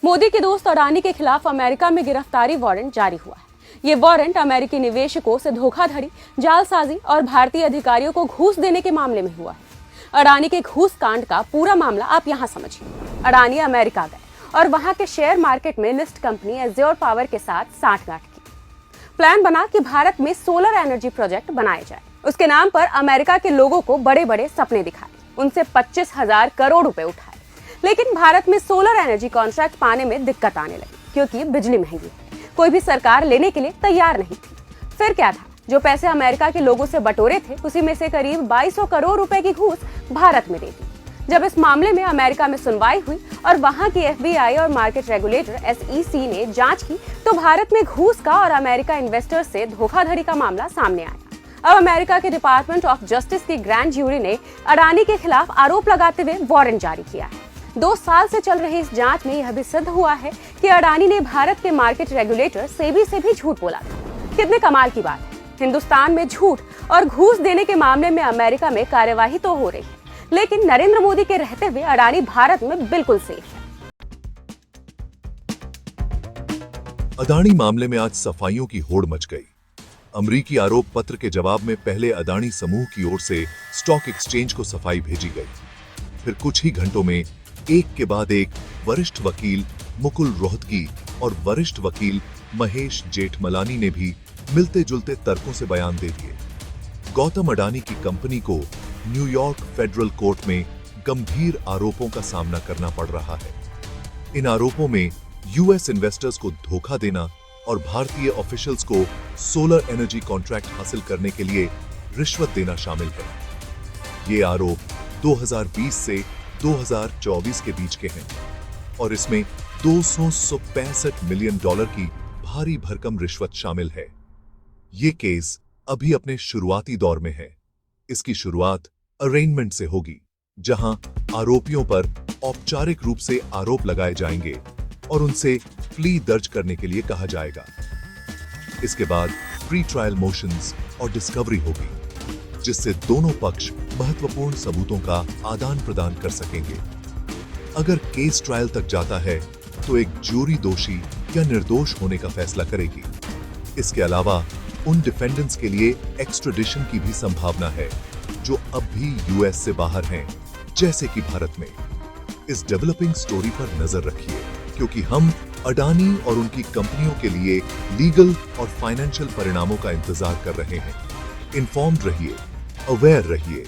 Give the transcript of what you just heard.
मोदी के दोस्त अडानी के खिलाफ अमेरिका में गिरफ्तारी वारंट जारी हुआ है। ये वारंट अमेरिकी निवेशकों से धोखाधड़ी, जालसाजी और भारतीय अधिकारियों को घूस देने के मामले में हुआ है। अडानी के घूस कांड का पूरा मामला आप यहाँ समझिए। अडानी अमेरिका गए और वहां के शेयर मार्केट में लिस्ट कंपनी एज्योर पावर के साथ सांठगांठ की। प्लान बना कि भारत में सोलर एनर्जी प्रोजेक्ट बनाए जाए। उसके नाम पर अमेरिका के लोगों को बड़े बड़े सपने दिखाए, उनसे 25,000 करोड़ रुपए उठाए। लेकिन भारत में सोलर एनर्जी कॉन्ट्रैक्ट पाने में दिक्कत आने लगी, क्योंकि बिजली महंगी है। कोई भी सरकार लेने के लिए तैयार नहीं थी। फिर क्या था, जो पैसे अमेरिका के लोगों से बटोरे थे, उसी में से करीब 2200 करोड़ रुपए की घूस भारत में दे दी। जब इस मामले में अमेरिका में सुनवाई हुई और वहां की FBI और मार्केट रेगुलेटर SEC ने जांच की, तो भारत में घूस का और अमेरिका इन्वेस्टर्स से धोखाधड़ी का मामला सामने आया। अब अमेरिका के डिपार्टमेंट ऑफ जस्टिस की ग्रैंड ज्यूरी ने अडानी के खिलाफ आरोप लगाते हुए वारंट जारी किया है। 2 साल से चल रही इस जांच में यह भी सिद्ध हुआ है कि अडानी ने भारत के मार्केट रेगुलेटर सेबी से भी झूठ बोला था। कितने कमाल की बात है, हिंदुस्तान में झूठ और घूस देने के मामले में अमेरिका में कार्यवाही तो हो रही है, लेकिन नरेंद्र मोदी के रहते हुए अडानी भारत में बिल्कुल सेफ है। अडानी मामले में आज सफाइयों की होड़ मच गई। अमरीकी आरोप पत्र के जवाब में पहले अडानी समूह की ओर से स्टॉक एक्सचेंज को सफाई भेजी गई। फिर कुछ ही घंटों में एक के बाद एक वरिष्ठ वकील मुकुल रोहतगी और वरिष्ठ वकील महेश जेठमलानी ने भी मिलते जुलते तर्कों से बयान दे दिए। गौतम अडानी की कंपनी को न्यूयॉर्क फेडरल कोर्ट में गंभीर आरोपों का सामना करना पड़ रहा है। इन आरोपों में यूएस इन्वेस्टर्स को धोखा देना और भारतीय ऑफिशियल्स को सोलर एनर्जी कॉन्ट्रैक्ट हासिल करने के लिए रिश्वत देना शामिल है। ये आरोप 2020 से 2024 के बीच के हैं और इसमें $265 मिलियन की भारी भरकम रिश्वत शामिल है। ये केस अभी अपने शुरुआती दौर में है। इसकी शुरुआत अरेंजमेंट से होगी, जहां आरोपियों पर औपचारिक रूप से आरोप लगाए जाएंगे और उनसे प्ली दर्ज करने के लिए कहा जाएगा। इसके बाद प्री ट्रायल मोशंस और डिस्कवरी होगी, जिससे दोनों पक्ष महत्वपूर्ण सबूतों का आदान प्रदान कर सकेंगे। अगर केस ट्रायल तक जाता है तो एक ज्यूरी दोषी या निर्दोष होने का फैसला करेगी। इसके अलावा उन डिफेंडेंट्स के लिए एक्स्ट्राडिशन की भी संभावना है जो अब भी यूएस से बाहर हैं, जैसे कि भारत में। इस डेवलपिंग स्टोरी पर नजर रखिए, क्योंकि हम अडानी और उनकी कंपनियों के लिए लीगल और फाइनेंशियल परिणामों का इंतजार कर रहे हैं। इन्फॉर्म्ड रहिए, अवेयर रहिए।